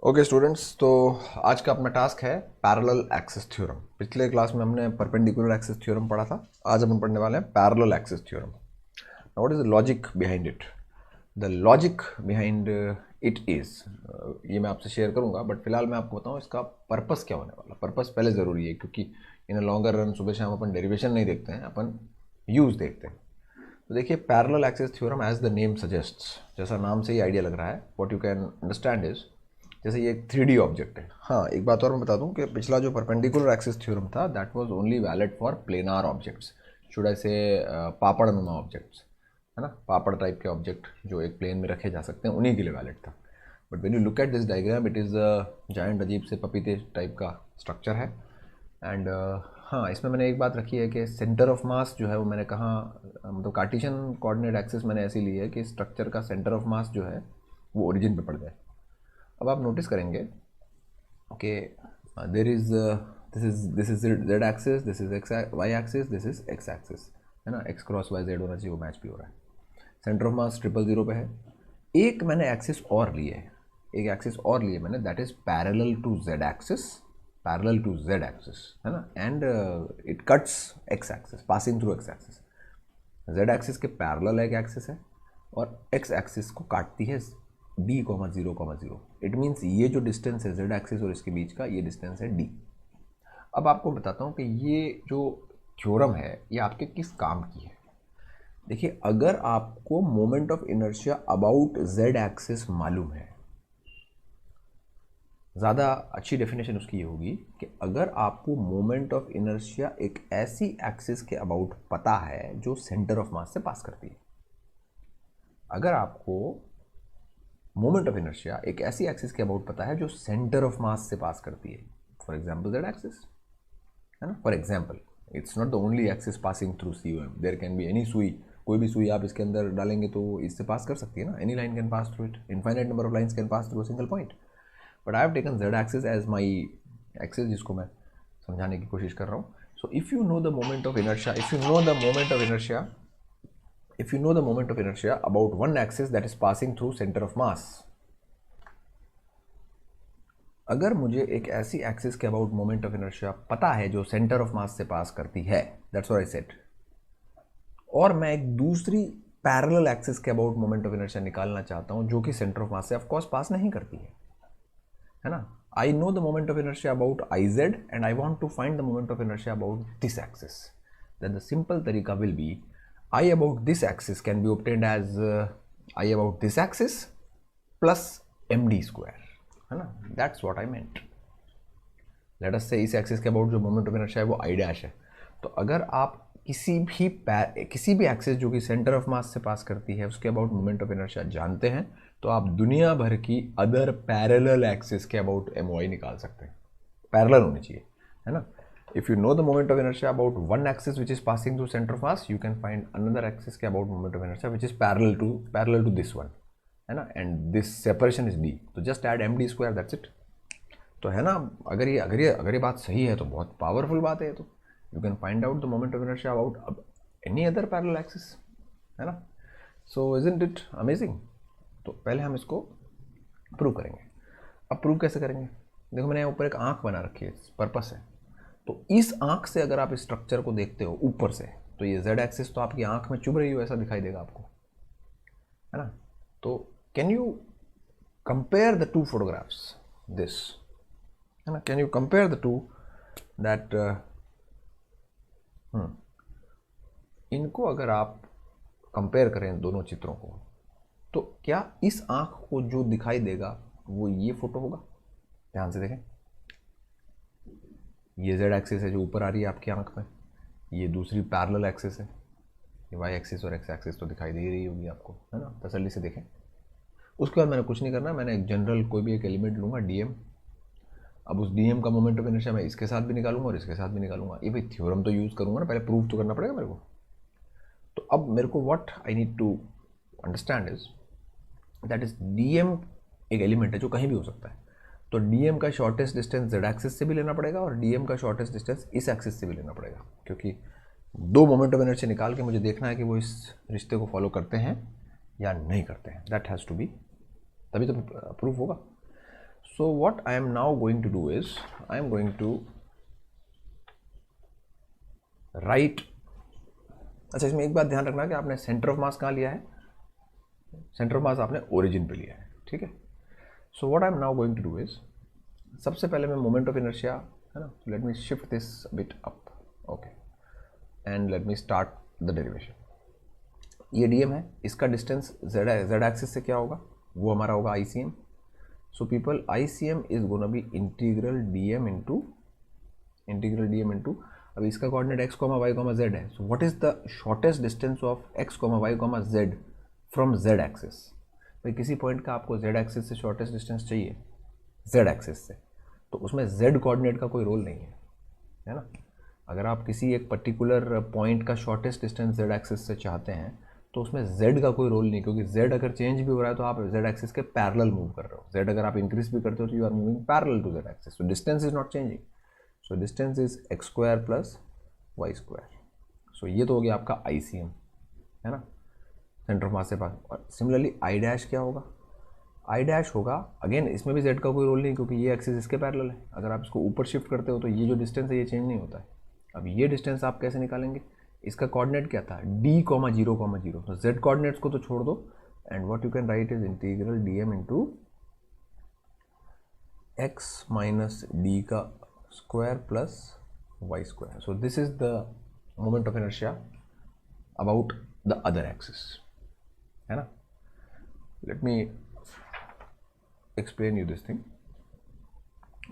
Okay students, तो आज का अपना टास्क है पैरेलल एक्सिस थ्योरम। पिछले क्लास में हमने परपेंडिकुलर एक्सिस थ्योरम पढ़ा था। आज हम पढ़ने वाले हैं parallel axis theorem. What is the logic behind it? The logic behind it is, ये मैं आपसे शेयर करूंगा, बट फिलहाल मैं आपको बताऊं इसका पर्पस क्या होने वाला। पर्पस पहले ज़रूरी है, क्योंकि इन लॉन्गर रन सुबह शाम अपन डेरिवेशन नहीं देखते हैं, अपन यूज़ देखते हैं। तो देखिए, parallel axis theorem as the name suggests, जैसा नाम से ही आइडिया लग रहा है, what you can understand is, जैसे ये एक 3D ऑब्जेक्ट है। हाँ, एक बात और मैं बता दूं कि पिछला जो परपेंडिकुलर एक्सिस थ्योरम था that was only valid for planar objects, should I से पापड़ नुमा ऑब्जेक्ट्स, है ना। पापड़ टाइप के ऑब्जेक्ट जो एक प्लेन में रखे जा सकते हैं, उन्हीं के लिए वैलिड था। But when you look at this diagram, it is giant अजीब से पपीते टाइप का स्ट्रक्चर है। एंड हाँ, इसमें मैंने एक बात रखी है कि सेंटर ऑफ मास जो है वो मैंने कहा, मतलब कार्टेशियन कोऑर्डिनेट एक्सिस मैंने ऐसी ली है कि स्ट्रक्चर का सेंटर ऑफ मास जो है वो ओरिजिन पे पड़ जाए। अब आप नोटिस करेंगे कि there is this is Z axis, this is X Y axis, this is X axis, है ना। एक्स क्रॉस वाई जेड होना चाहिए, वो मैच भी हो रहा है। सेंटर ऑफ मास 0 0 पे है। एक मैंने एक्सिस और ली है, एक एक्सिस और लिए मैंने, that is parallel to Z axis, parallel to Z axis, है ना। And it cuts X axis, passing through X axis. Z axis के पैरेलल एक एक्सिस है और एक्स एक्सिस को काटती है d, 0, 0। इट मीन्स ये जो डिस्टेंस है जेड एक्सिस और इसके बीच का, ये डिस्टेंस है d। अब आपको बताता हूँ कि ये जो थ्योरम है ये आपके किस काम की है। देखिए, अगर आपको moment of inertia about Z axis मालूम है, ज़्यादा अच्छी डेफिनेशन उसकी ये होगी कि अगर आपको मोमेंट ऑफ इनर्शिया एक ऐसी एक्सिस के अबाउट पता है जो सेंटर ऑफ मास से पास करती है। अगर आपको मोमेंट ऑफ इनर्शिया एक ऐसी एक्सिस के अबाउट पता है जो सेंटर ऑफ मास से पास करती है, फॉर एग्जांपल जेड एक्सिस, है ना। For example, it's not the only axis passing through C O M, there can be any सुई, कोई भी सुई आप इसके अंदर डालेंगे तो इससे पास कर सकती है ना। Any line can pass through it, infinite number of lines can pass through a single point. But I have taken Z axis as my axis, जिसको मैं समझाने की कोशिश कर रहा हूँ। So if you know the moment of inertia, if you know the moment of inertia, if you know the moment of inertia about one axis that is passing through center of mass, अगर मुझे एक ऐसी axis के about moment of inertia पता है जो centre of मास से पास करती है, दैट्स व्हाट आई सेड, और मैं एक दूसरी पैरेलल एक्सिस के अबाउट मोमेंट ऑफ इनर्शिया निकालना चाहता हूं जो कि सेंटर ऑफ मास से ऑफ कोर्स पास नहीं करती है ना। I know the moment of inertia about I Z and I want to find the moment of inertia about this axis. Then the simple तरीका will be I about this axis can be obtained as I about this axis plus md square, है ना। That's what I meant. Let us say इस axis के about जो moment of inertia है वो I dash है। तो अगर आप किसी भी एक्सिस जो कि सेंटर ऑफ मास से पास करती है उसके अबाउट मोमेंट ऑफ इनर्शिया जानते हैं, तो आप दुनिया भर की अदर पैरेलल एक्सिस के अबाउट MOI निकाल सकते हैं। पैरेलल होनी चाहिए, है ना। If you know the moment of inertia about one axis which is passing through center of mass, you can find another axis के about moment of inertia which is parallel to this one, है ना। And this separation is d, तो just add md square, that's it। तो है ना, अगर ये बात सही है तो बहुत पावरफुल बात है। तो you can find out the moment of inertia about any other parallel axis, है ना। So isn't it amazing? तो पहले हम इसको प्रूव करेंगे। अब प्रूव कैसे करेंगे? देखो, मैंने ऊपर एक आंख बना रखी है, पर्पस है। तो इस आंख से अगर आप इस स्ट्रक्चर को देखते हो ऊपर से, तो ये जेड एक्सिस तो आपकी आंख में चुभ रही हो ऐसा दिखाई देगा आपको, है ना। तो can you compare the two photographs this, है ना। Can you compare the two that, इनको अगर आप कंपेयर करें दोनों चित्रों को, तो क्या इस आंख को जो दिखाई देगा वो ये फोटो होगा? ध्यान से देखें, ये जेड एक्सिस है जो ऊपर आ रही है आपकी आंख में, ये दूसरी पैरेलल एक्सिस है, ये वाई एक्सिस और एक्स एक्सिस तो दिखाई दे रही होगी आपको, है ना। तसल्ली से देखें। उसके बाद मैंने कुछ नहीं करना, मैंने एक जनरल कोई भी एक एलिमेंट लूँगा डीएम। अब उस डीएम का मोमेंट ऑफ इनर्शिया मैं इसके साथ भी निकालूंगा और इसके साथ भी निकालूंगा। ये भाई थ्योरम तो यूज़ करूँगा ना, पहले प्रूव तो करना पड़ेगा मेरे को। तो अब मेरे को what I need to understand is that is D M एक एलिमेंट है जो कहीं भी हो सकता है। तो डीएम का शॉर्टेस्ट डिस्टेंस जेड एक्सिस से भी लेना पड़ेगा और डीएम का शॉर्टेस्ट डिस्टेंस इस एक्सिस से भी लेना पड़ेगा, क्योंकि दो मोमेंट ऑफ इनर्शिया निकाल के मुझे देखना है कि वो इस रिश्ते को फॉलो करते हैं या नहीं करते हैं। दैट हैज़ टू बी, तभी तो प्रूफ होगा। So what I am now going to do is I am going to write. अच्छा, इसमें एक बात ध्यान रखना कि आपने सेंटर ऑफ मास कहाँ लिया है, सेंटर ऑफ मास आपने ओरिजिन पे लिया है, ठीक है। So what I am now going to do is, सबसे पहले मैं मोमेंट ऑफ इनर्शिया है ना, let me shift this bit up, okay, and let me start the derivation. ये डीएम है, इसका डिस्टेंस जेड एक्सिस से क्या होगा, वो हमारा होगा ICM. So people, ICM is gonna be integral DM into अभी इसका coordinate X comma Y comma Z है। So what is the shortest distance of X comma Y comma Z from Z axis. भाई किसी point का आपको Z axis से shortest distance चाहिए Z axis से, तो उसमें जेड कोऑर्डिनेट का कोई रोल नहीं है ना। अगर आप किसी एक पर्टिकुलर पॉइंट का शॉर्टेस्ट डिस्टेंस जेड एक्सिस से चाहते हैं तो उसमें जेड का कोई रोल नहीं, क्योंकि जेड अगर चेंज भी हो रहा है तो आप जेड एक्सिस के पैरेलल मूव कर रहे हो। जेड अगर आप इंक्रीज भी करते हो तो you are moving parallel to Z axis, so distance is not changing. So distance is X square plus Y square. So ये तो हो गया आपका आईसीएम, है ना, सेंटर ऑफ मास से पास। और सिमिलरली आई डैश क्या होगा, आई डैश होगा, अगेन इसमें भी जेड का कोई रोल नहीं, क्योंकि ये एक्सिस इसके पैरेलल है। अगर आप इसको ऊपर शिफ्ट करते हो तो ये जो डिस्टेंस है ये चेंज नहीं होता है। अब ये डिस्टेंस आप कैसे निकालेंगे, इसका कोऑर्डिनेट क्या था, d comma zero comma zero, तो जेड कोऑर्डिनेट्स को तो छोड़ दो, and what you can write is integral DM into x minus d का square plus Y square. So this is the moment of inertia about the other axis, है ना। Let me explain you this thing.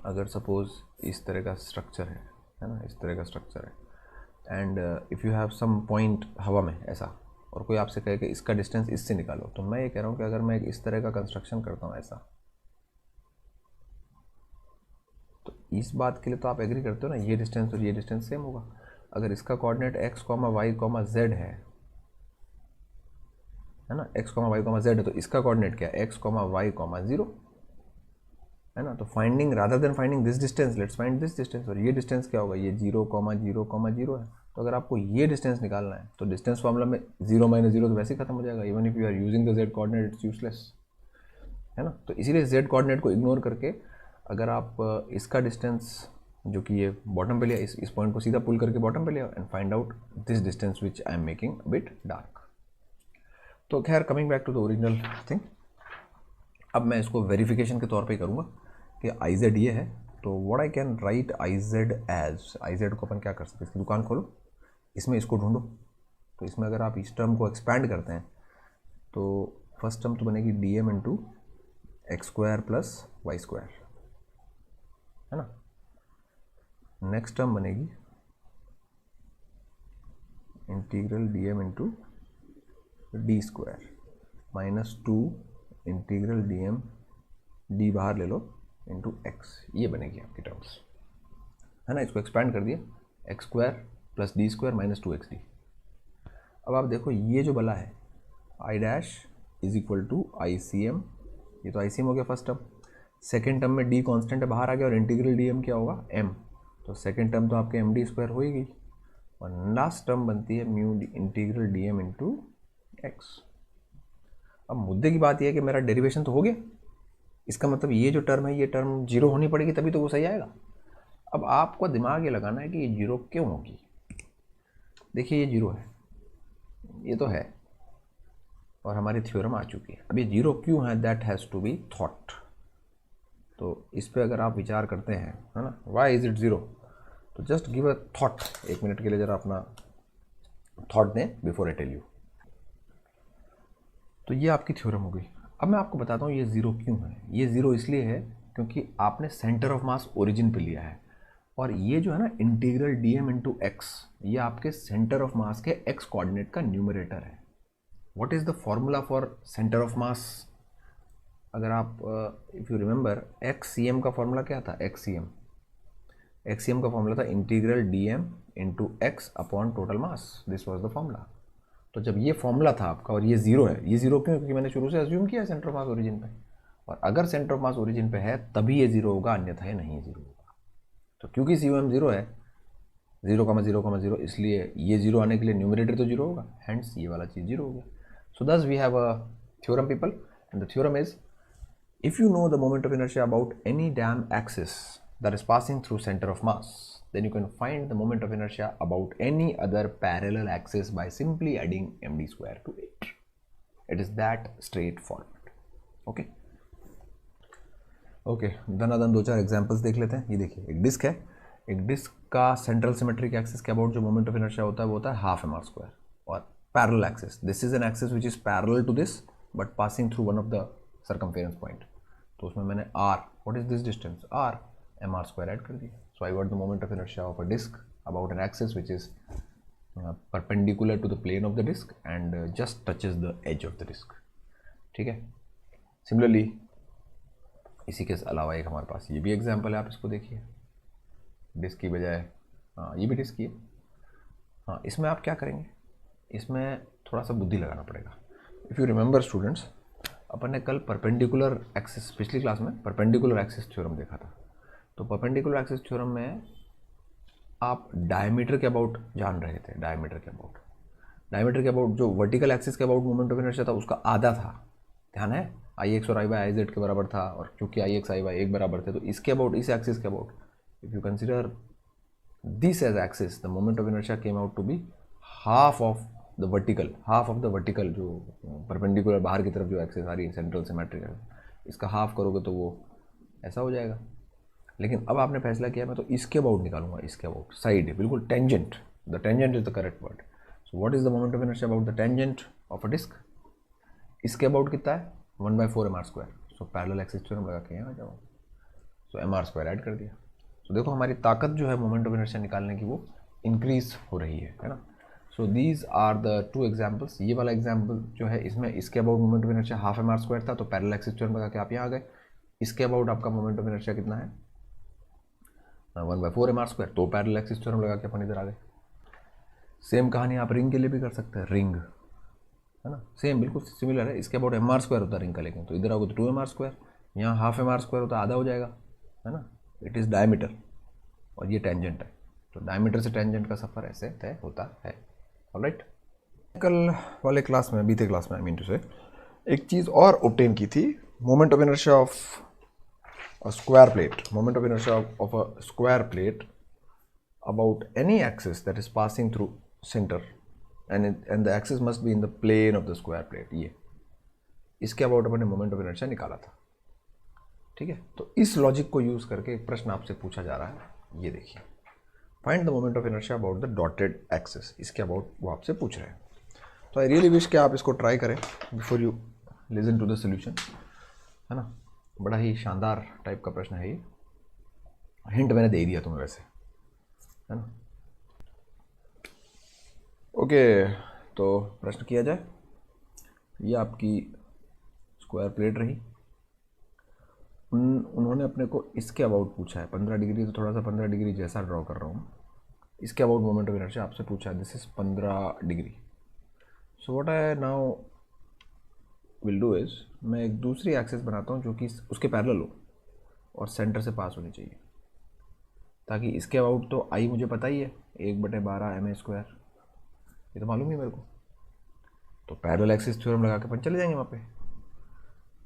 अगर suppose इस तरह का structure है ना, इस तरह का स्ट्रक्चर है, and if you have some point हवा में ऐसा, और कोई आपसे कहे कि इसका डिस्टेंस इससे निकालो, तो मैं ये कह रहा हूँ कि अगर मैं इस तरह का कंस्ट्रक्शन करता हूँ ऐसा, तो इस बात के लिए तो आप एग्री करते हो ना, ये डिस्टेंस और ये डिस्टेंस सेम होगा। अगर इसका coordinate X comma Y comma Z है ना, X comma Y comma Z है, तो इसका कोऑर्डिनेट क्या है, X comma Y comma zero, है ना। तो finding, rather than finding this distance, let's find this distance. और ये डिस्टेंस क्या होगा, ये zero comma zero comma zero है। तो अगर आपको ये डिस्टेंस निकालना है तो डिस्टेंस फॉर्मूला में जीरो माइनस जीरो तो वैसे ही खत्म हो जाएगा, even if you are using the Z coordinate it's useless, है ना। तो इसीलिए जेड कोऑर्डिनेट को इग्नोर करके अगर आप इसका डिस्टेंस जो कि ये बॉटम पे लिया, इस पॉइंट को सीधा पुल करके बॉटम पे लिया, and find out this distance which I am making bit dark. तो खैर, coming back to the original thing, अब मैं इसको वेरिफिकेशन के तौर पे करूँगा कि आई जेड ये है। तो what I can write I Z as, I Z को अपन क्या कर सकते हैं, इसकी दुकान खोलो, इसमें इसको ढूंढो। तो इसमें अगर आप इस टर्म को एक्सपैंड करते हैं तो फर्स्ट टर्म तो बनेगी D M into X square plus Y square, है ना। नेक्स्ट टर्म बनेगी integral D M into D square minus two integral D M, D बाहर ले लो, इंटू एक्स, ये बनेगी आपकी टर्म्स, है ना। इसको एक्सपैंड कर दिया, X square plus D square minus two X D. अब आप देखो ये जो बला है I dash is equal to I C M, ये तो आई सी एम हो गया फर्स्ट टर्म। सेकेंड टर्म में डी कांस्टेंट है, बाहर आ गया, और इंटीग्रल डी एम क्या होगा, एम, तो सेकेंड टर्म तो आपके एम डी स्क्वायर हो ही गई, और लास्ट टर्म बनती है mu integral D M into X. अब मुद्दे की बात यह है कि मेरा डेरिवेशन तो हो गया, इसका मतलब ये जो टर्म है ये टर्म जीरो होनी पड़ेगी तभी तो वो सही आएगा। अब आपको दिमाग ये लगाना है कि ये जीरो क्यों होगी। देखिए ये जीरो है, ये तो है, और हमारी थ्योरम आ चुकी है। अब ये जीरो क्यों है, that has to be thought. तो इस पे अगर आप विचार करते हैं, है ना, वाई इज इट ज़ीरो, तो जस्ट गिव अ थॉट, एक मिनट के लिए ज़रा अपना थॉट दें बिफोर आई टेल यू। तो ये आपकी थ्योरम हो गई। अब मैं आपको बताता हूँ ये ज़ीरो क्यों है। ये ज़ीरो इसलिए है क्योंकि आपने सेंटर ऑफ मास ओरिजिन पे लिया है, और ये जो है ना integral D M into X, ये आपके सेंटर ऑफ मास के एक्स कोऑर्डिनेट का न्यूमरेटर है। What is the formula for centre of mass, अगर आप if you remember, X C M का फॉर्मूला क्या था, एक्स सी एम का फॉर्मूला था integral D M into X upon total mass, this was the formula. तो जब ये फॉर्मूला था आपका और ये ज़ीरो है, ये ज़ीरो क्यों, क्योंकि मैंने शुरू से अज्यूम किया सेंटर ऑफ मास ओरिजिन पे, और अगर सेंटर ऑफ मास ओरिजिन पे है तभी ये ज़ीरो होगा, अन्यथा ये नहीं ज़ीरो होगा। तो क्योंकि सी एम ज़ीरो है, जीरो कमा जीरो, इसलिए ये जीरो आने के लिए न्यूमरेटर तो जीरो होगा, हैंड्स ये वाला चीज़ जीरो हो गया। So thus we have a theorem people, and the theorem is If you know the moment of inertia about any damn axis that is passing through center of mass, then you can find the moment of inertia about any other parallel axis by simply adding md square to it. It is that straightforward. Okay. Okay, धनाधन 2-4 examples देख लेते हैं. ये देखिए, एक disc है. एक disc का सेंट्रल सिमेट्रिक एक्सिस के अबाउट जो मोमेंट ऑफ इनर्शिया होता है वो होता है हाफ mr स्क्वायर. और parallel axis, this is an axis which is parallel to this but passing through one of the circumference point. तो उसमें मैंने r, what is this distance, r mr square add कर दिया. So I got the moment of inertia of a disc about an axis which is perpendicular to the plane of the disc and just touches the edge of the disc. ठीक है. Similarly इसी के अलावा एक हमारे पास ये भी example है, आप इसको देखिए. डिस्क की बजाय, हाँ ये भी डिस्क की है. हाँ, इसमें आप क्या करेंगे, इसमें थोड़ा सा बुद्धि लगाना पड़ेगा. इफ़ यू रिमेंबर स्टूडेंट्स, अपन ने कल परपेंडिकुलर एक्सिस, पिछली क्लास में परपेंडिकुलर एक्सिस थ्योरम देखा था. तो परपेंडिकुलर एक्सिस थ्योरम में आप डायमीटर के अबाउट जान रहे थे. डायमीटर के अबाउट जो वर्टिकल एक्सिस के अबाउट मोमेंट ऑफ इनर्शिया था उसका आधा था. ध्यान है, आई एक्स और आई वाई आई जेड के बराबर था. और क्योंकि आई एक्स आई वाई एक बराबर थे तो इसके अबाउट, इस एक्सिस के about, if you consider this as axis, the moment of inertia came out to be half of the vertical, जो परपेंडिकुलर बाहर की तरफ जो एक्सिस आ रही है सेंट्रल सिमेट्रिक, इसका हाफ करोगे तो वो ऐसा हो जाएगा. लेकिन अब आपने फैसला किया मैं तो इसके अबाउट निकालूंगा. इसके अबाउट साइड, बिल्कुल tangent. The tangent is the correct word. So what is the moment of inertia about the tangent of a disc. इसके अबाउट कितना है, 1/4 mr square. So parallel axis theorem लगा के यहाँ जाओ. सो mr स्क्वायर ऐड कर दिया. सो देखो हमारी ताकत जो है मोमेंट ऑफ इनर्शिया निकालने की वो इंक्रीज हो रही है ना. So these are the 2 examples. ये वाला एग्जाम्पल जो है इसमें इसके about moment of inertia half mr square था, तो पैरेलल एक्सिस थ्योरम लगा के आप यहाँ आ गए. इसके अबाउट आपका मोमेंट ऑफ इनर्शिया कितना है, 1/4 mr स्क्वायर, तो पैरेलल एक्सिस थ्योरम लगा के अपन इधर आ गए. सेम कहानी आप रिंग के लिए भी कर सकते हैं. रिंग है ना, सेम बिल्कुल सिमिलर है. इसके अबाउट mr स्क्वायर होता है रिंग का, लेकिन तो इधर आओगे तो 2 mr स्क्वायर. यहाँ हाफ mr स्क्वायर होता है, आधा हो जाएगा, है ना. इट इज़ डायमीटर और ये टेंजेंट है. तो डायमीटर से टेंजेंट का सफ़र ऐसे तय होता है. ऑलराइट. कल वाले क्लास में, बीते क्लास में आई मीन टू से, एक चीज़ और ऑब्टेन की थी. Moment of inertia of a square plate. Moment of inertia of a square plate about any axis that is passing through centre and the axis must be in the plane of the square plate. ये इसके about अपने moment of inertia निकाला था. ठीक है. तो इस logic को यूज़ करके एक प्रश्न आपसे पूछा जा रहा है. ये देखिए, find the moment of inertia about the dotted axis. इसके अबाउट वो आपसे पूछ रहे हैं. तो आई रियली विश कि आप इसको ट्राई करें before you listen to the solution, है ना. बड़ा ही शानदार टाइप का प्रश्न है ये. हिंट मैंने दे दिया तुम्हें वैसे, है ना. ओके, तो प्रश्न किया जाए. ये आपकी स्क्वायर प्लेट रही. उन्होंने अपने को इसके अबाउट पूछा है. 15 डिग्री, तो थोड़ा सा 15 डिग्री जैसा ड्रॉ कर रहा हूँ. इसके अबाउट मोमेंट ऑफ इनर्शिया आपसे पूछा है. This is 15 degree. So what I now will do is, मैं एक दूसरी एक्सिस बनाता हूँ जो कि उसके पैरेलल हो और सेंटर से पास होनी चाहिए, ताकि इसके अबाउट तो आई मुझे पता ही है, 1/12 ma स्क्वायर, ये तो मालूम ही मेरे को. तो पैरेलल एक्सिस थ्योरम लगा के अपन चले जाएंगे वहाँ पे.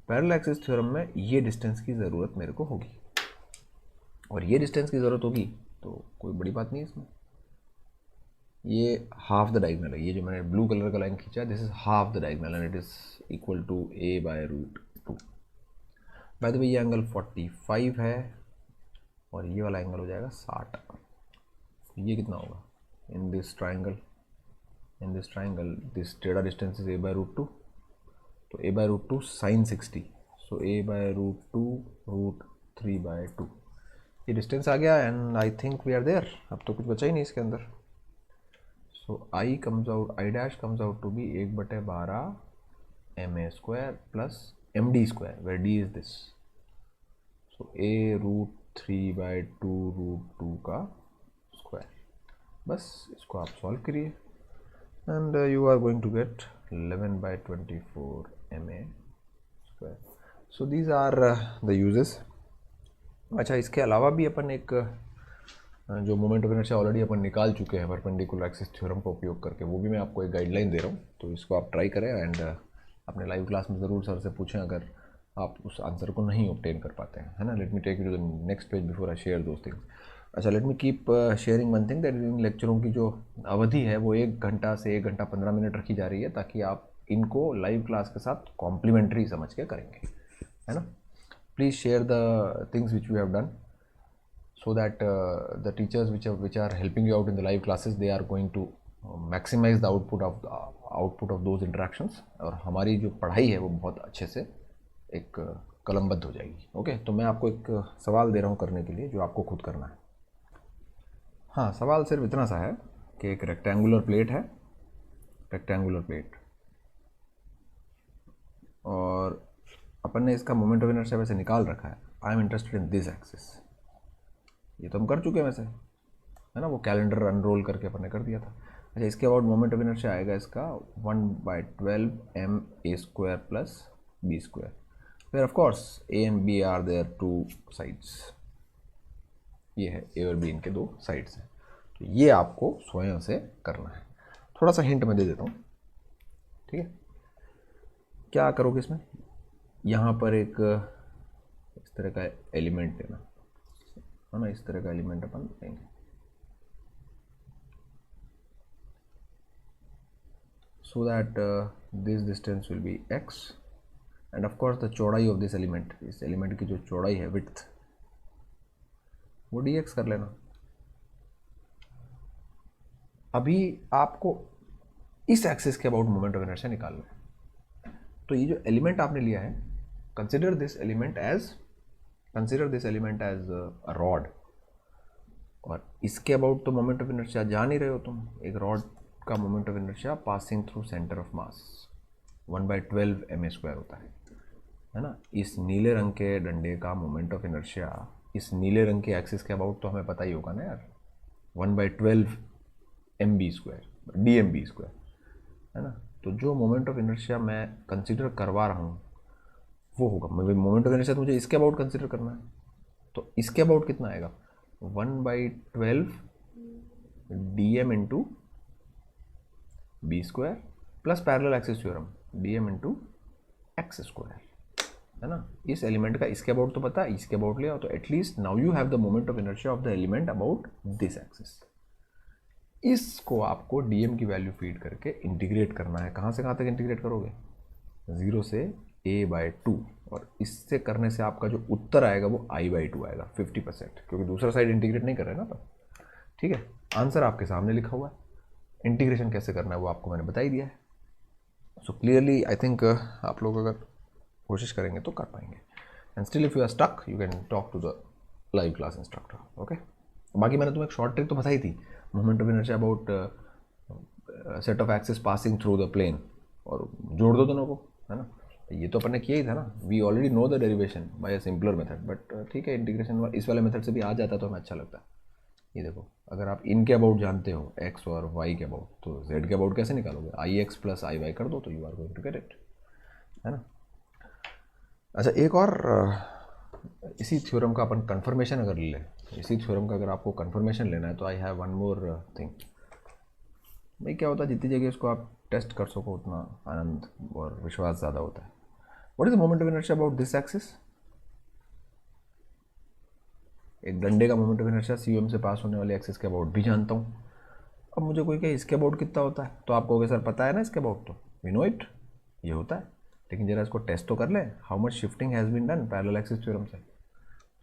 पैरेलल एक्सिस थ्योरम में ये डिस्टेंस की ज़रूरत मेरे को होगी, और ये डिस्टेंस की ज़रूरत होगी तो कोई बड़ी बात नहीं है इसमें. ये हाफ द डायगोनल है. ये जो मैंने ब्लू कलर का लाइन खींचा है, this is half the diagonal and it is equal to a/√2. By the way ये एंगल 45 है और ये वाला एंगल हो जाएगा 60. ये कितना होगा in this triangle? In this triangle, this theta distance is a/√2. तो a/√2 sin 60. So a/√2 √3/2. ये डिस्टेंस आ गया and I think we are there. अब तो कुछ बचा ही नहीं इसके अंदर. So i dash comes out to be 1/12 ma square plus md square, where d is this. So a√3/2 √2 का स्क्वायर. बस इसको आप सॉल्व करिए and you are going to get 11/24 ma square. So these are the uses. अच्छा, इसके अलावा भी अपन एक जो मोमेंट ऑफ इनर्शिया ऑलरेडी अपन निकाल चुके हैं परपेंडिकुलर एक्सिस थ्योरम का उपयोग करके, वो भी मैं आपको एक गाइडलाइन दे रहा हूँ. तो इसको आप ट्राई करें एंड अपने लाइव क्लास में ज़रूर सर से पूछें अगर आप उस आंसर को नहीं ऑब्टेन कर पाते हैं, है ना। Let me take you to the next page before I share those things. अच्छा, let me keep sharing one thing, that इन लेक्चरों की जो अवधि है वो 1 घंटा से 1 घंटा 15 मिनट रखी जा रही है, ताकि आप इनको लाइव क्लास के साथ कॉम्प्लीमेंट्री समझ के करेंगे, है ना। Please share the things which you have done, so that the teachers which are helping you out in the live classes, they are going to maximize the output of those interactions, और हमारी जो पढ़ाई है वो बहुत अच्छे से एक कलमबद्ध हो जाएगी। ओके, तो मैं आपको एक सवाल दे रहा हूँ करने के लिए, जो आपको खुद करना है। हाँ, सवाल सिर्फ इतना सा है कि एक रेक्टेंगुलर प्लेट है, रेक्टेंगुलर प्लेट, और अपन ने इसका मोमेंट ऑफ इनर्शिया वैसे निकाल रखा है। I am interested in this axis, ये तो हम कर चुके हैं वैसे, है ना, वो कैलेंडर अनरोल करके अपन ने कर दिया था। अच्छा, इसके अबाउट मोमेंट ऑफ इनर्शिया आएगा इसका 1/12 ma² प्लस b², फिर of course a and b are there 2 sides, ये है a और b, इनके 2 साइड्स हैं। तो ये आपको स्वयं से करना है। थोड़ा सा हिंट मैं दे देता हूँ, ठीक है। क्या करोगे इसमें, यहाँ पर एक इस तरह का एलिमेंट लेना, है ना, इस तरह का एलिमेंट अपन लेंगे। So that this distance will be x, end of course the चौड़ाई ऑफ दिस एलिमेंट, इस एलिमेंट की जो चौड़ाई है, विड्थ, वो dx कर लेना। अभी आपको इस एक्सिस के अबाउट मोमेंट ऑफ इनर्शिया निकालना है। तो ये जो एलिमेंट आपने लिया है, consider this element as a rod, और इसके अबाउट तो मोमेंट ऑफ इनर्शिया जान ही रहे हो तुम। एक रॉड का moment of inertia passing through centre of mass 1/12 ma² होता है ना। इस नीले रंग के डंडे का मोमेंट ऑफ इनर्शिया इस नीले रंग के एक्सिस के अबाउट तो हमें पता ही होगा ना यार, 1/12 mb², dmb², है ना। तो जो मोमेंट ऑफ इनर्शिया मैं कंसिडर करवा रहा हूँ वो होगा, मोमेंट ऑफ इनर्शिया तो मुझे इसके अबाउट कंसिडर करना है, तो इसके अबाउट कितना आएगा, 1/12 dm into b² plus parallel axis theorem dm into x², है ना। इस एलिमेंट का इसके अबाउट तो पता है, इसके अबाउट ले आओ, तो at least now you have the moment of inertia of the element about this axis. इसको आपको dm की वैल्यू फीड करके इंटीग्रेट करना है। कहाँ से कहाँ तक इंटीग्रेट करोगे, 0 से a/2, और इससे करने से आपका जो उत्तर आएगा वो i/2 आएगा, 50%, क्योंकि दूसरा साइड इंटीग्रेट नहीं कर रहे ना तो, ठीक है। आंसर आपके सामने लिखा हुआ है, इंटीग्रेशन कैसे करना है वो आपको मैंने बता ही दिया है। सो क्लियरली आई थिंक आप लोग अगर कोशिश करेंगे तो कर पाएंगे, and still if you are stuck you can talk to the live class instructor. Okay, बाकी मैंने तुम्हें एक शॉर्ट ट्रिक तो बताई थी, moment of inertia about set of axis passing through the plane, और जोड़ दो दोनों को, है ना। ये तो अपन ने किया ही था ना, we already know the derivation by a simpler method, but ठीक है, इंटीग्रेशन इस वाले मेथड से भी आ जाता तो हमें अच्छा लगता है। ये देखो, अगर आप इनके अबाउट जानते हो x और y के अबाउट, तो z के अबाउट कैसे निकालोगे, ix प्लस iy कर दो तो you are going to get it, है ना। अच्छा, एक और इसी थ्योरम का अपन कंफर्मेशन अगर ले लें, इसी थ्योरम का अगर आपको कंफर्मेशन लेना है तो I have one more thing. भाई क्या होता है, जितनी जगह इसको आप टेस्ट कर सको उतना आनंद और विश्वास ज़्यादा होता है। What is the moment of inertia about this axis, एक डंडे का मोमेंट ऑफ इनर्शिया CM से पास होने वाले एक्सिस के अबाउट भी जानता हूँ। अब मुझे कोई कहे इसके अबाउट कितना होता है, तो आप कहोगे सर पता है ना इसके अबाउट, तो वी नो इट, ये होता है, लेकिन जरा इसको टेस्ट तो कर लें, how much shifting has been done parallel axis theorem से।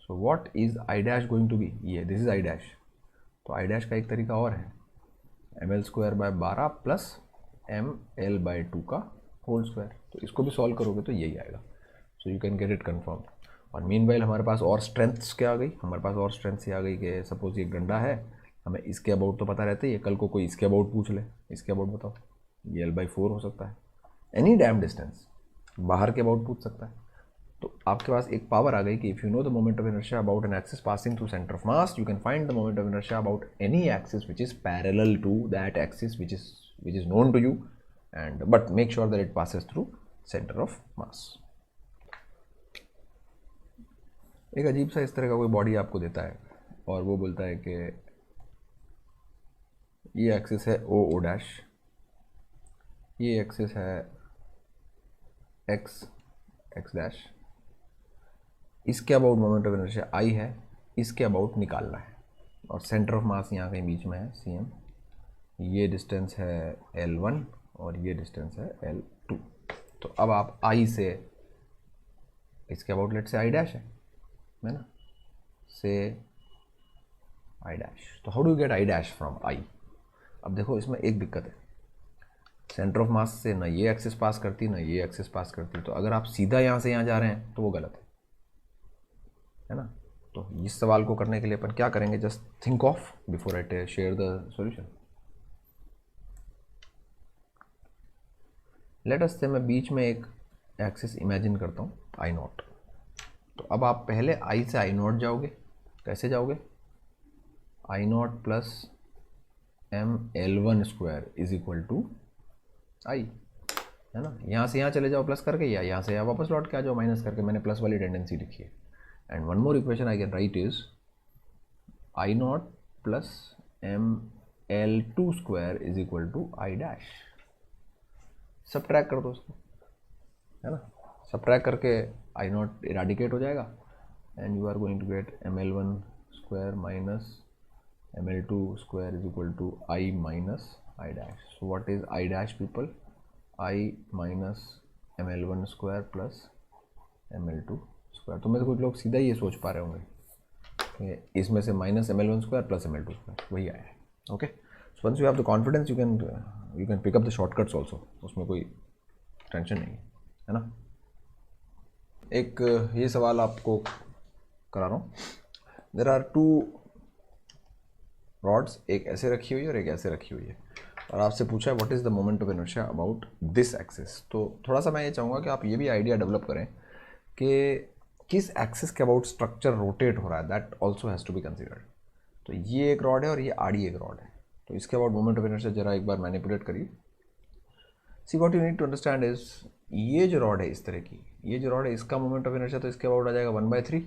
So what is I' going to be, ये दिस इज I', तो I' का एक तरीका और है, ml²/12 प्लस ml/2 का होल स्क्वायर, तो इसको भी सॉल्व करोगे तो यही आएगा। So you can get it confirm. और मीनवाइल हमारे पास और स्ट्रेंथ्स क्या आ गई, हमारे पास और स्ट्रेंथ्स ये आ गई कि सपोज ये डंडा है, हमें इसके अबाउट तो पता रहता है, ये कल को कोई इसके अबाउट पूछ ले, इसके अबाउट बताओ, ये l/4 हो सकता है, एनी डैम डिस्टेंस बाहर के अबाउट पूछ सकता है। तो आपके पास एक पावर आ गई कि if you know the moment of inertia about an axis passing through centre of mass, you can find the moment of inertia about any axis which is parallel to that axis which is known to you, and but make sure that it passes through centre of mass. एक अजीब सा इस तरह का कोई body आपको देता है और वो बोलता है कि ये एक्सिस है OO', ये एक्सिस है x, x', इसके about moment of inertia I है, इसके अबाउट निकालना है, और सेंटर ऑफ मास यहाँ कहीं बीच में है CM, ये डिस्टेंस है L1 और ये डिस्टेंस है L2। तो अब आप I से, इसके अबाउट लेट से I डैश है ना, से I डैश। तो how do get I dash from I? अब देखो इसमें एक दिक्कत है, सेंटर ऑफ मास से ना ये एक्सिस पास करती ना ये एक्सिस पास करती, तो अगर आप सीधा यहाँ से यहाँ जा रहे हैं तो वो गलत है ना। तो इस सवाल को करने के लिए अपन क्या करेंगे, just think of before I share the solution. Let us से मैं बीच में एक एक्सिस इमेजिन करता हूँ I0। तो अब आप पहले I से I0 जाओगे, कैसे जाओगे, I0 plus ML1 square is equal to I, है ना। यहाँ से यहाँ चले जाओ प्लस करके, या यहाँ से यहाँ वापस लौट के आ जाओ माइनस करके, मैंने प्लस वाली टेंडेंसी लिखी है। And one more equation I can write is I0 plus ML2 square is equal to I dash. Subtract कर दो उसको, है ना, सबट्रैक्ट करके I0 इराडिकेट हो जाएगा and you are going to get ML1 स्क्वायर minus ML2 square is equal to I minus I dash. So what is I dash people, I minus ML1 square plus ML2 square. तो मेरे कुछ लोग सीधा ही ये सोच पा रहे होंगे कि इसमें से minus ML1 square plus ML2 square वही आया है। Okay, so once you have the confidence you can pick up the shortcuts also, उसमें कोई टेंशन नहीं है ना। एक ये सवाल आपको करा रहा हूँ, देयर आर टू रॉड्स, एक ऐसे रखी हुई है और एक ऐसे रखी हुई है, और आपसे पूछा है what is the moment of inertia about this axis. तो थोड़ा सा मैं ये चाहूँगा कि आप ये भी आइडिया डेवलप करें कि किस एक्सिस के अबाउट स्ट्रक्चर रोटेट हो रहा है, that also has to be considered. तो ये एक रॉड है और ये आड़ी एक रॉड है, तो इसके अबाउट मोमेंट ऑफ इनर्शिया जरा एक बार मैनिपुलेट करिए। See what you need to understand is, ये जो रॉड है इस तरह की, ये जो रॉड है इसका मोमेंट ऑफ इनर्शिया तो इसके अबाउट आ जाएगा 1/3,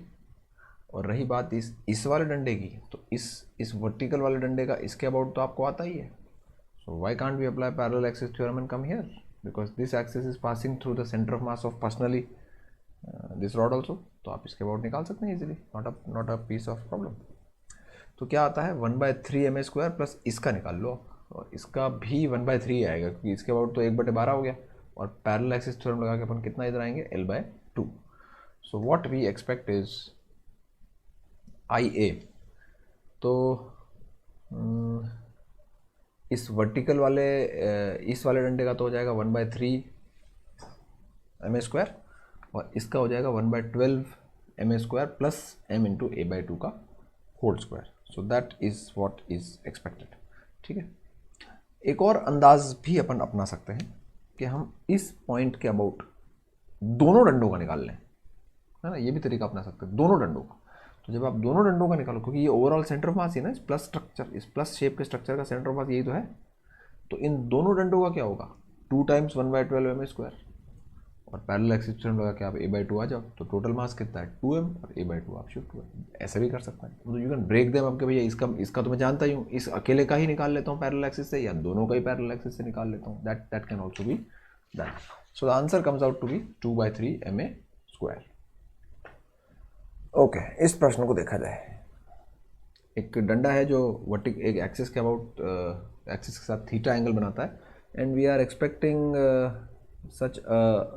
और रही बात इस वाले डंडे की, तो इस वर्टिकल वाले डंडे का इसके अबाउट तो आपको आता ही है। So why can't we apply parallel axis theorem and come here, because this axis is passing through the centre of mass of personally this rod also. तो आप इसके अबाउट निकाल सकते हैं easily, not a piece of problem. तो क्या आता है 1/3 MA स्क्वायर प्लस इसका निकाल लो, और इसका भी 1/3 आएगा क्योंकि इसके अबाउट तो 1/12 हो गया, और पैरेलल एक्सिस थ्योरम लगा के अपन कितना इधर आएंगे L/2। So what we expect is IA। तो इस वर्टिकल वाले इस वाले डंडे का तो हो जाएगा 1/3 MA स्क्वायर, और इसका हो जाएगा 1/12 MA square plus M into A/2 का whole square. So that is what is expected. ठीक है, एक और अंदाज भी अपन अपना सकते हैं कि हम इस पॉइंट के अबाउट दोनों डंडों का निकाल लें, है ना, ये भी तरीका अपना सकते हैं दोनों डंडों का। तो जब आप दोनों डंडों का निकालो, क्योंकि ये ओवरऑल सेंटर ऑफ मास है ना, इस प्लस स्ट्रक्चर, इस प्लस शेप के स्ट्रक्चर का सेंटर ऑफ मास यही तो है, तो इन दोनों डंडों का क्या होगा 2 टाइम्स 1/12 MA स्क्वायर, और पैरेलल एक्सिस थ्योरम लगा के आप A/2 आ जाओ, तो टोटल मास कितना है 2M, और A/2 आप शिफ्ट हुए। ऐसे भी कर सकता है, तो यू कैन ब्रेक देम अब कि भैया इसका तो मैं जानता ही हूँ, इस अकेले का ही निकाल लेता हूँ पैरेलल एक्सिस से, या दोनों का ही पैरेलल एक्सिस से निकाल लेता हूँ, that can also be done. So the answer comes out to be 2/3 MA square. Okay, इस प्रश्न को देखा जाए, एक डंडा है जो एक एक्सिस के अबाउट एक्सिस के साथ थीटा एंगल बनाता है, and we are expecting such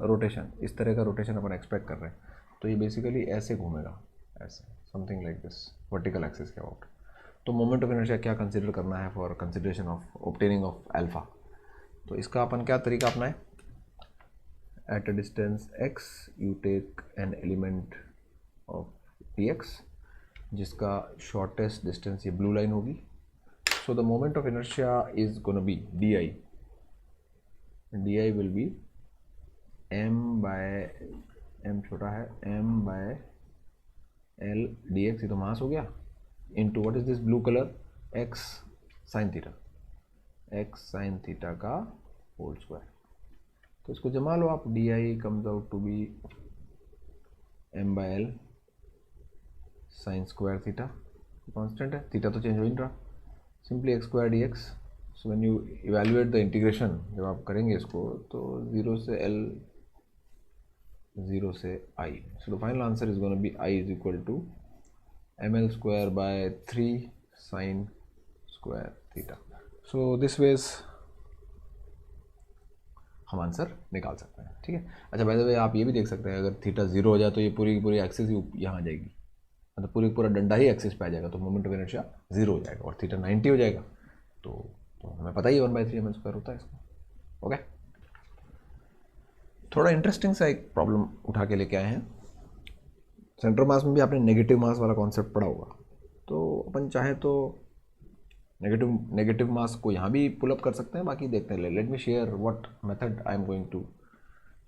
rotation, इस तरह का रोटेशन अपन एक्सपेक्ट कर रहे हैं। तो ये बेसिकली ऐसे घूमेगा, ऐसे something like this vertical axis के अबाउट। तो मोमेंट ऑफ इनर्शिया क्या कंसिडर करना है for consideration of obtaining of alpha. तो इसका अपन क्या तरीका अपनाएं, at a distance x you take an element of dx जिसका शॉर्टेस्ट डिस्टेंस ये ब्लू लाइन होगी। So the moment of inertia is gonna be di will be m छोटा है m/l dx, ये तो मास हो गया, into what is this blue colour x sin theta का होल स्क्वायर। तो इसको जमा लो आप, di comes out to be m/l sine square theta, constant है, थीटा तो चेंज हो ही नहीं रहा, simply x square dx। So when you evaluate the integration, जब आप करेंगे इसको, तो 0 से L 0 से I. So the final answer is going to be I is equal to ml square by 3 sin square theta. So this ways हम answer निकाल सकते हैं, ठीक है। अच्छा बाय द वे आप ये भी देख सकते हैं, अगर थीटा 0 हो जाए तो ये पूरी की पूरी एक्सिस ही यहाँ आ जाएगी, मतलब पूरी पूरा डंडा ही एक्सिस पे आ जाएगा, तो मोमेंट ऑफ इनर्शिया 0 हो जाएगा, और थीटा 90 हो जाएगा तो हमें पता ही है 1/3 ml स्क्वायर होता है इसका। ओके, थोड़ा इंटरेस्टिंग सा एक प्रॉब्लम उठा के लेके आए हैं। सेंटर मास में भी आपने नेगेटिव मास वाला कॉन्सेप्ट पढ़ा होगा, तो अपन चाहे तो नेगेटिव मास को यहाँ भी पुल अप कर सकते हैं, बाकी देखते हैं। Let me share what method I am going to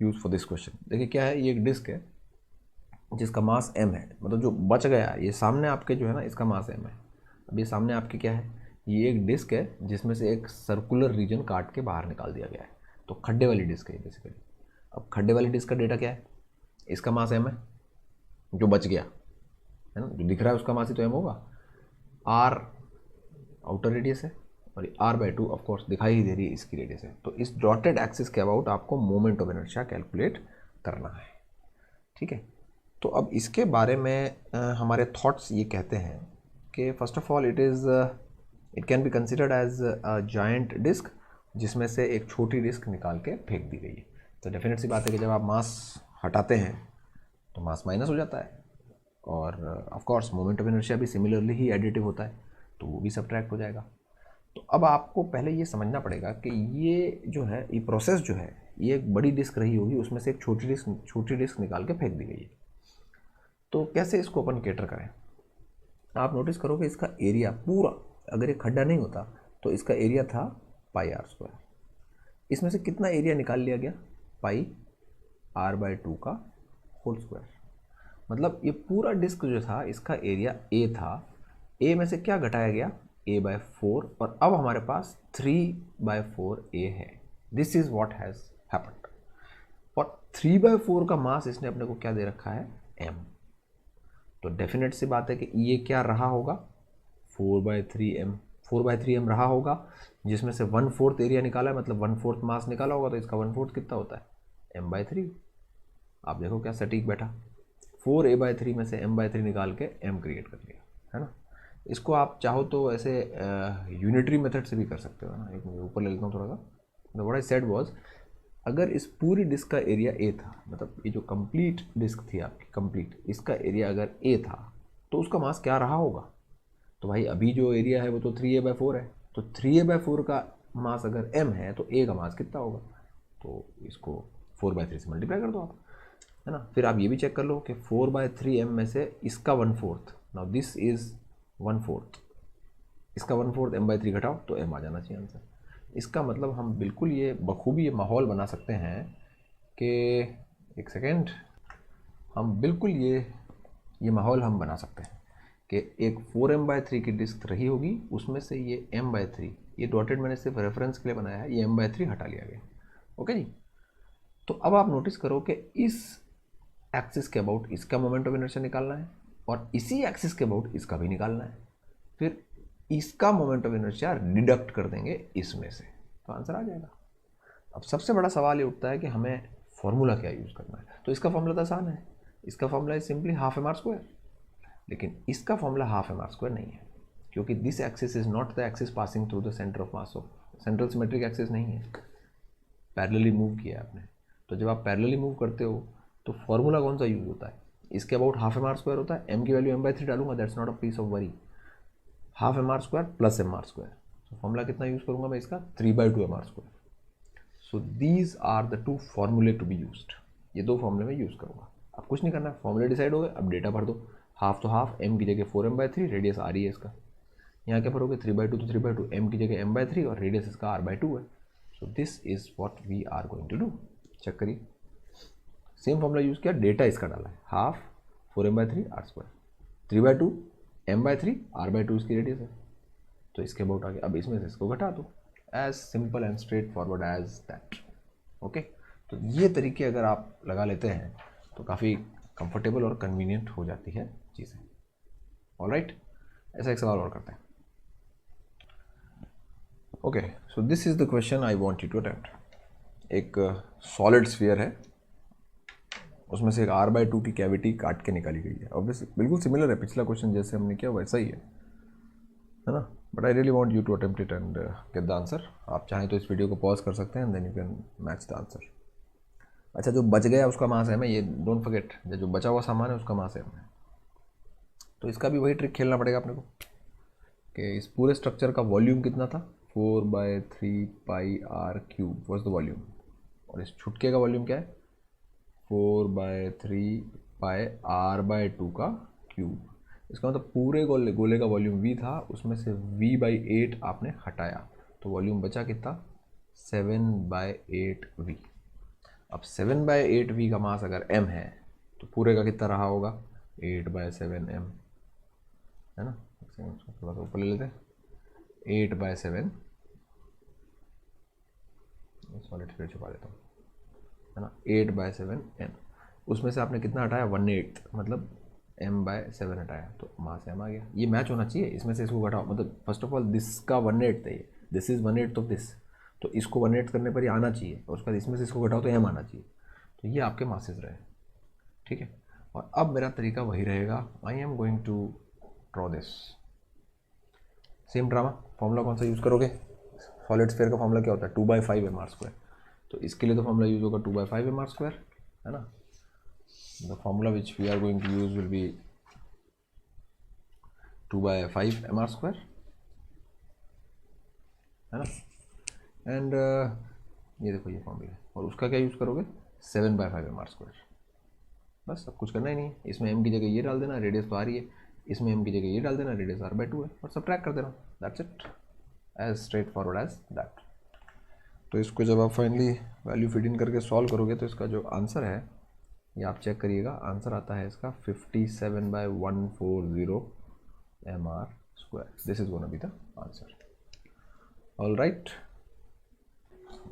use for this question. देखिए क्या है, ये एक डिस्क है जिसका मास m है, मतलब जो बच गया ये सामने आपके जो है ना, इसका मास m है। अब ये सामने आपके क्या है, ये एक डिस्क है जिसमें से एक सर्कुलर रीजन काट के बाहर निकाल दिया गया है, तो खड्डे वाली डिस्क है बेसिकली। अब खड्डे वाली डिस्क का डेटा क्या है, इसका मास m है, जो बच गया है ना, जो दिख रहा है उसका मास ही तो m होगा। r आउटर रेडियस है और r/2 ऑफ कोर्स दिखाई ही दे रही है इसकी रेडियस है। तो इस डॉटेड एक्सिस के अबाउट आपको मोमेंट ऑफ इनर्शिया कैलकुलेट करना है, ठीक है। तो अब इसके बारे में हमारे थॉट्स ये कहते हैं कि first of all it can be considered as a giant disc, जिसमें से एक छोटी डिस्क निकाल के फेंक दी गई है। तो डेफिनेट सी बात है कि जब आप मास हटाते हैं तो मास माइनस हो जाता है, और of course moment of inertia भी सिमिलरली ही एडिटिव होता है, तो वो भी सब्ट्रैक्ट हो जाएगा। तो अब आपको पहले ये समझना पड़ेगा कि ये जो है, ये प्रोसेस जो है, ये एक बड़ी डिस्क रही होगी, उसमें से एक छोटी डिस्क निकाल के फेंक दी गई है। तो कैसे इसको अपन कैटर करें, आप नोटिस करो कि इसका एरिया पूरा, अगर ये खड्डा नहीं होता तो इसका एरिया था πr²। इसमें से कितना एरिया निकाल लिया गया, πr/2 का होल स्क्वायर। मतलब ये पूरा डिस्क जो था इसका एरिया a था, a में से क्या घटाया गया, a/4, और अब हमारे पास 3/4a है। This is what has happened. और 3/4 का मास इसने अपने को क्या दे रखा है, m। तो डेफिनेट सी बात है कि ये क्या रहा होगा, 4/3m रहा होगा, जिसमें से 1/4 एरिया निकाला है, मतलब 1/4 मास निकाला होगा, तो इसका 1/4 कितना होता है, m/3। आप देखो क्या सटीक बैठा, 4a/3 में से m/3 निकाल के m क्रिएट कर लिया, है ना। इसको आप चाहो तो ऐसे यूनिटरी मेथड से भी कर सकते हो ना। एक ऊपर ले लेता हूँ थोड़ा सा। व्हाट आई सेड वाज, अगर इस पूरी डिस्क का एरिया a था, मतलब ये जो कंप्लीट डिस्क थी आपकी कंप्लीट, इसका एरिया अगर a था तो उसका मास क्या रहा होगा। तो भाई अभी जो एरिया है वो तो 3a/4 है, तो 3a/4 का मास अगर m है तो a का मास कितना होगा, तो इसको 4/3 से मल्टीप्लाई कर दो आप, है ना। फिर आप ये भी चेक कर लो कि 4/3m में से इसका 1/4, नाउ दिस इज 1/4, इसका 1/4 m/3 घटाओ तो m आ जाना चाहिए आंसर। इसका मतलब हम बिल्कुल ये बखूबी ये माहौल बना सकते हैं कि, एक सेकेंड, हम बिल्कुल ये माहौल हम बना सकते हैं कि एक 4m/3 की डिस्क रही होगी, उसमें से ये m/3, ये डॉटेड मैंने सिर्फ रेफरेंस के लिए बनाया है, ये m/3 हटा लिया गया। ओके जी। तो अब आप नोटिस करो कि इस एक्सिस के अबाउट इसका मोमेंट ऑफ इनर्शिया निकालना है, और इसी एक्सिस के अबाउट इसका भी निकालना है। फिर इसका मोमेंट ऑफ इनर्शिया डिडक्ट कर देंगे इसमें से, तो आंसर आ जाएगा। अब सबसे बड़ा सवाल ये उठता है कि हमें फॉर्मूला क्या यूज़ करना है। तो इसका फॉर्मूला तो आसान है, इसका फॉर्मूला इज सिंपली ½ mr²। लेकिन इसका फॉर्मूला ½ mr² नहीं है, क्योंकि this axis is not the axis passing through the centre of mass of, central symmetric axis नहीं है, पैरेलली मूव किया है आपने। तो जब आप पैरेलली मूव करते हो तो फॉर्मूला कौन सा यूज़ होता है, इसके अबाउट ½ mr² होता है। m की वैल्यू m/3 डालूंगा, that's not a piece of worry, ½ mr² plus mr²। तो फॉर्मूला कितना यूज़ करूंगा मैं इसका, 3/2 mr²। So these are the 2 फॉर्मूले टू बी यूज्ड, ये 2 फॉर्मूले में यूज़ करूँगा। अब कुछ नहीं करना, फॉर्मूले डिसाइड हो गए, अब डेटा भर दो। हाफ तो हाफ, m की जगह 4m/3, रेडियस आ रही है इसका, यहाँ क्या भरोगे 3/2 तो 3/2, m की जगह m/3 और रेडियस इसका r/2 है। So this is what we are going to do. Check करिए, सेम फॉर्मूला यूज़ किया, डेटा इसका डाला है, half 4m/3 r², 3/2 m/3 r/2 इसकी रेडियस है, तो इसके अबाउट आ गया। अब इसमें से इसको घटा दो, as simple and straightforward as that. Okay, तो ये तरीके अगर आप लगा लेते हैं तो काफ़ी कंफर्टेबल और कन्वीनियंट हो जाती है चीज़ें। ऑलराइट, ऐसा एक सवाल और करते हैं। Okay, so this is the question I want you to attempt. एक सॉलिड स्फीयर है उसमें से एक r/2 की कैविटी काट के निकाली गई है। ऑब्वियसली बिल्कुल सिमिलर है, पिछला क्वेश्चन जैसे हमने किया वैसा ही है ना। But I really want you to attempt it and get the answer. आप चाहें तो इस वीडियो को पॉज कर सकते हैं and then you can match the answer. अच्छा, जो बच गया उसका मास m है, ये डोंट फॉरगेट, जो बचा हुआ सामान है उसका मास m है। तो इसका भी वही ट्रिक खेलना पड़ेगा अपने को कि इस पूरे स्ट्रक्चर का वॉल्यूम कितना था, 4/3 पाई r cube was the volume, और इस छुटके का वॉल्यूम क्या है, 4/3 पाई r/2 का क्यूब। इसका मतलब पूरे गोले का वॉल्यूम v था, उसमें से v/8 आपने हटाया, तो वॉल्यूम बचा कितना, 7/8v। अब 7/8v का मास अगर m है तो पूरे का कितना रहा होगा, 8/7m, है ना। थोड़ा सा ऊपर ले लेते हैं, 8/7, सॉलिड फिर छुपा देता हूँ, है ना, 8/7m। उसमें से आपने कितना हटाया, 1/8, मतलब m/7 हटाया, तो मास m आ गया। ये मैच होना चाहिए, इसमें से इसको घटाओ, मतलब फर्स्ट ऑफ ऑल दिस का 1/8 था, ये दिस इज़ 1/8 ऑफ दिस, तो इसको 1/8 करने पर ही आना चाहिए, और उसके बाद इसमें से इसको घटाओ तो m आना चाहिए। तो ये आपके मासेस रहे, ठीक है। और अब मेरा तरीका वही रहेगा, I am going to draw this same drama. Formula कौन सा यूज़ करोगे, सॉलिड स्फीयर का फॉर्मूला क्या होता है, 2/5 m r²। तो इसके लिए तो फॉर्मूला यूज़ होगा 2/5 m r², है ना। The formula which we are going to use will be 2/5 m r², है ना। एंड ये देखो ये फॉर्मूला, और उसका क्या यूज़ करोगे, 7/5 m r²। बस, अब कुछ करना ही नहीं है, इसमें m की जगह ये डाल देना, रेडियस तो आ रही है, इसमें m की जगह ये डाल देना, रेडियस r/2 है, और सब्ट्रैक्ट कर देना, that's it, as straightforward as that. तो इसको जब आप फाइनली वैल्यू फिट इन करके सॉल्व करोगे तो इसका जो आंसर है, ये आप चेक करिएगा, आंसर आता है इसका 57/140 m r²। This is gonna be the answer. All right,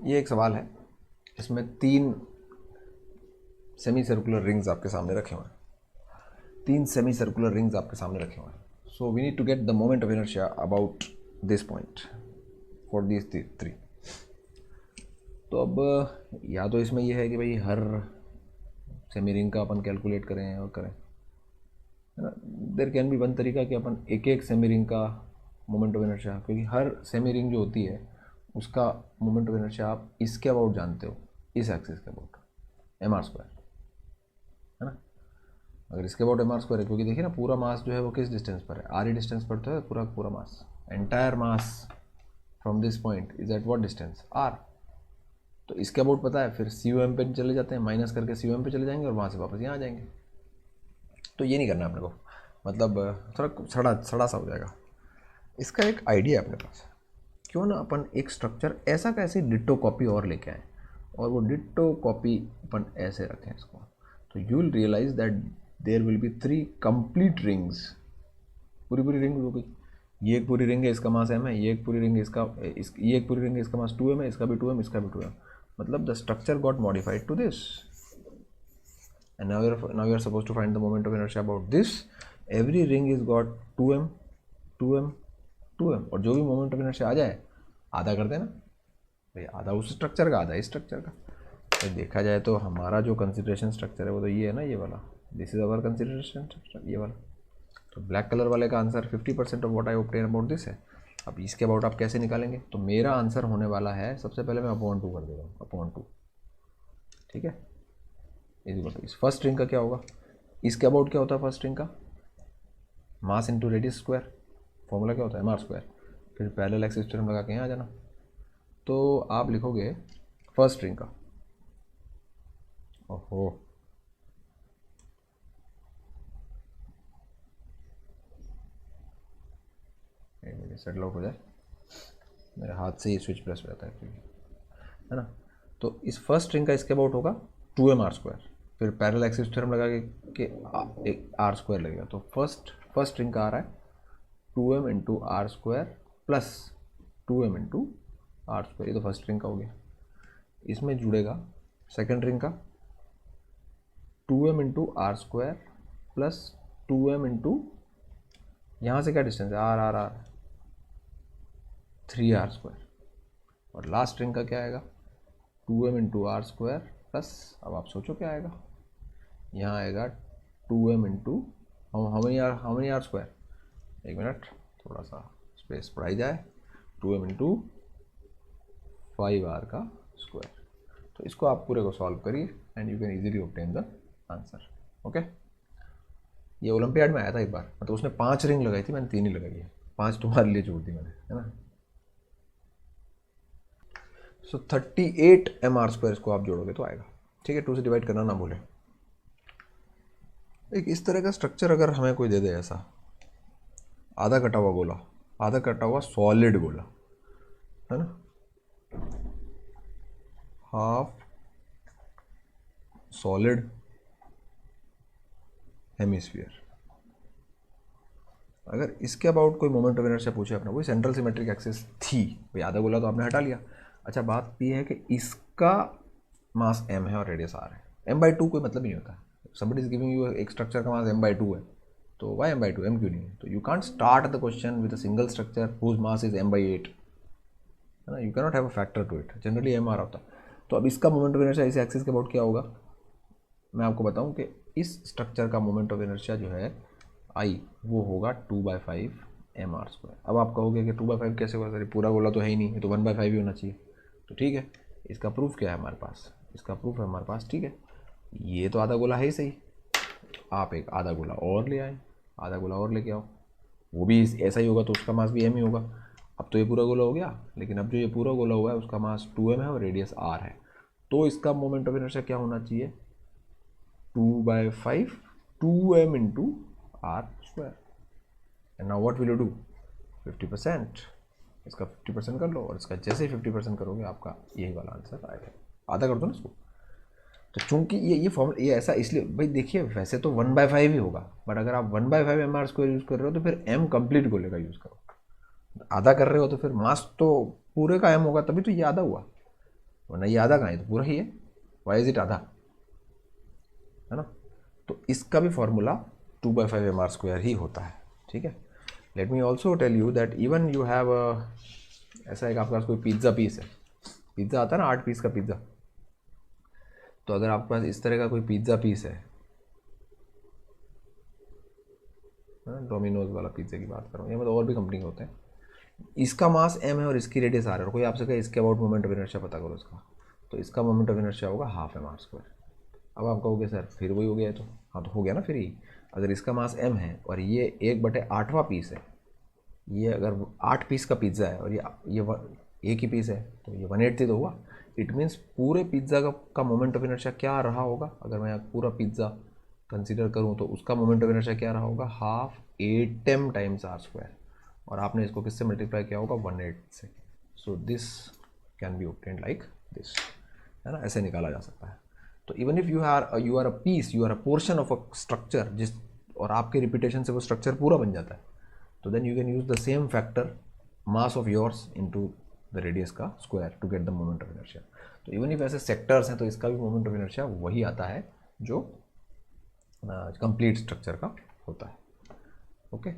ये एक सवाल है, इसमें 3 सेमी सर्कुलर रिंग्स आपके सामने रखे हुए हैं, 3 सेमी सर्कुलर रिंग्स आपके सामने रखे हुए हैं। So we need to get the moment of inertia about this point for these 3। तो अब या तो इसमें यह है कि भाई हर सेमी रिंग का अपन कैलकुलेट करें और करें, है ना। देयर कैन बी वन तरीका कि अपन एक एक सेमी रिंग का मोमेंट ऑफ इनर्शिया, क्योंकि हर सेमी रिंग जो होती है उसका मोमेंट ऑफ इनर्शिया आप इसके अबाउट जानते हो, इस एक्सिस के अबाउट m r², है ना। अगर इसके अबाउट m r² है, क्योंकि देखिए ना पूरा मास जो है वो किस डिस्टेंस पर है, r डिस्टेंस पर तो है पूरा mass, entire mass from this point is at what distance, r। तो इसके अबाउट पता है, फिर COM पे चले जाते हैं, माइनस करके COM पे चले जाएंगे और वहाँ से वापस यहाँ आ जाएंगे। तो ये नहीं करना अपने को, मतलब थोड़ा सड़ा सा हो जाएगा। इसका एक आइडिया है अपने पास, क्यों ना अपन एक स्ट्रक्चर ऐसा कैसे डिट्टो कॉपी और लेके आए, और वो डिट्टो कॉपी अपन ऐसे रखें इसको, तो you will realise that there will be 3 complete rings, पूरी रिंग हो गई। ये एक पूरी रिंग है, इसका मास m है, ये एक पूरी रिंग है, ये एक पूरी रिंग है, इसका मास 2m है, इसका भी 2m, इसका भी 2m, मतलब the structure got modified to this. And now you are suppose to find the moment of inertia about this. Every ring is got 2m 2m 2m, और जो भी मोमेंट ऑफ इनर्शिया आ जाए आधा कर देना भाई, आधा उस स्ट्रक्चर का, आधा इस स्ट्रक्चर का। तो देखा जाए तो हमारा जो कंसिडरेशन स्ट्रक्चर है वो तो ये है ना, ये वाला, this is our consideration structure, ये वाला। तो ब्लैक कलर वाले का answer 50% of what I obtain about this है। अब इसके अबाउट आप कैसे निकालेंगे, तो मेरा आंसर होने वाला है, सबसे पहले मैं अपॉन 2 कर देता हूँ, अपॉन 2, ठीक है। इस फर्स्ट रिंग का क्या होगा, इसके अबाउट क्या होता है फर्स्ट रिंग का, mass into radius square, formula क्या होता है m r², फिर पैरेलल एक्सिस थ्योरम लगा के यहाँ आ जाना। तो आप लिखोगे फर्स्ट रिंग का, ओहो सेटल आउट हो जाए, मेरे हाथ से ही स्विच प्रेस हो जाता है क्योंकि, है ना। तो इस फर्स्ट रिंग का इसके अबाउट होगा 2m r², फिर पैरेलल एक्सिस थ्योरम लगा के एक r² लगेगा, तो फर्स्ट रिंग का आ रहा है 2m into r² plus 2m into r², ये तो फर्स्ट रिंग का हो गया। इसमें जुड़ेगा सेकेंड रिंग का 2m into r² plus 2m into, यहाँ से क्या डिस्टेंस है, r 3r², और लास्ट रिंग का क्या आएगा 2m इंटू r² प्लस, अब आप सोचो क्या आएगा, यहाँ आएगा 2m into how many are square, एक मिनट थोड़ा सा स्पेस बढ़ाई जाए, 2m इंटू 5r का स्क्वायर। तो इसको आप पूरे को सॉल्व करिए and you can easily obtain the answer. Okay, ये ओलंपियाड में आया था एक बार, मतलब उसने 5 रिंग लगाई थी, मैंने 3 ही लगाई है, 5 तुम्हारे लिए छोड़ दी मैंने, है ना। सो 38 mr² इसको आप जोड़ोगे तो आएगा, ठीक है। 2 से डिवाइड करना ना भूलें। एक इस तरह का स्ट्रक्चर अगर हमें कोई दे दे, ऐसा आधा कटा हुआ गोला, आधा कटा हुआ सॉलिड गोला, है ना, हाफ सॉलिड हेमिस्फीयर। अगर इसके अबाउट कोई मोमेंट ऑफ इनर्शिया पूछे अपने, कोई सेंट्रल सिमेट्रिक एक्सिस थी, भाई आधा गोला तो आपने हटा लिया। अच्छा, बात ये है कि इसका मास m है और रेडियस r है। m/2 कोई मतलब नहीं होता। समबडी इज गिविंग यू एक स्ट्रक्चर का मास m/2 है, तो वाई m/2, m क्यों नहीं है? तो you can't start the question with a single structure whose mass is m/8, है ना। You can not have a factor to it, generally m r होता। तो अब इसका मोमेंट ऑफ इनर्शिया इस एक्सिस के अबाउट क्या होगा, मैं आपको बताऊं कि इस स्ट्रक्चर का मोमेंट ऑफ इनर्शिया जो है I, वो होगा 2/5 mr²। अब आप कहोगे कि 2/5 कैसे होगा सर, पूरा गोला तो है ही नहीं, ये तो 1/5 ही होना चाहिए। तो ठीक है, इसका प्रूफ क्या है हमारे पास, इसका प्रूफ है हमारे पास, ठीक है। ये तो आधा गोला है ही सही, आप एक आधा गोला और ले आए, आधा गोला और लेके आओ, वो भी ऐसा ही होगा, तो उसका मास भी m ही होगा। अब तो ये पूरा गोला हो गया, लेकिन अब जो ये पूरा गोला हुआ है उसका मास 2m है और रेडियस r है। तो इसका मोमेंट ऑफ इनर्शिया क्या होना चाहिए, 2/5 2m into r²। And now what will you do, 50%, इसका 50% कर लो, और इसका जैसे ही 50% करोगे आपका यही वाला आंसर आएगा। आधा कर दो ना इसको। तो चूंकि ये फॉर्मूला ये ऐसा इसलिए, भाई देखिए वैसे तो 1/5 ही होगा, बट अगर आप 1/5 mr² यूज़ कर रहे हो तो फिर m कंप्लीट गोले का यूज़ करो। आधा कर रहे हो तो फिर मास तो पूरे का m होगा, तभी तो ये आधा हुआ, वरना ये आधा कहाँ है, तो पूरा ही है। वाई इज इट आधा, है ना। तो इसका भी फॉर्मूला 2/5 mr² ही होता है, ठीक है। Let me also tell you that even you have ऐसा एक आपके पास कोई पिज्ज़ा पीस है, पिज्ज़ा आता है ना 8 पीस का पिज्ज़ा। तो अगर आपके पास इस तरह का कोई पिज्ज़ा पीस है, डोमिनोज वाला पिज्ज़ा की बात कर रहा हूँ, या मतलब और भी कंपनी के होते हैं, इसका मास m है और इसकी रेडियस r है, और कोई आपसे कहे इसके अबाउट मोमेंट ऑफ इनर्शिया पता करो इसका, तो इसका मोमेंट ऑफ इनर्शिया होगा ½ mr²। अब आप कहोगे सर फिर वही हो गया है, तो हाँ तो हो गया ना फिर ही। अगर इसका मास m है और ये 1/8वां पीस है, ये अगर 8 पीस का पिज़्ज़ा है और ये एक ही पीस है, तो ये 1/8 तो हुआ। इट मीन्स पूरे पिज़्ज़ा का मोमेंट ऑफ इनर्शिया क्या रहा होगा, अगर मैं पूरा पिज़्ज़ा कंसीडर करूँ तो उसका मोमेंट ऑफ इनर्शिया क्या रहा होगा, ½ 8m टाइम्स r², और आपने इसको किससे मल्टीप्लाई किया होगा, 1/8 से। So this can be obtained like this, है ना, ऐसे निकाला जा सकता है। तो even if you are a piece, you are a portion of a structure, जिस और आपके रिपीटेशन से वो स्ट्रक्चर पूरा बन जाता है, तो then you can use the same factor mass of yours into the radius का square to get the moment of inertia. तो इवन इफ ऐसे सेक्टर्स हैं तो इसका भी मोमेंट ऑफ इनर्शिया वही आता है जो कंप्लीट स्ट्रक्चर का होता है। ओके।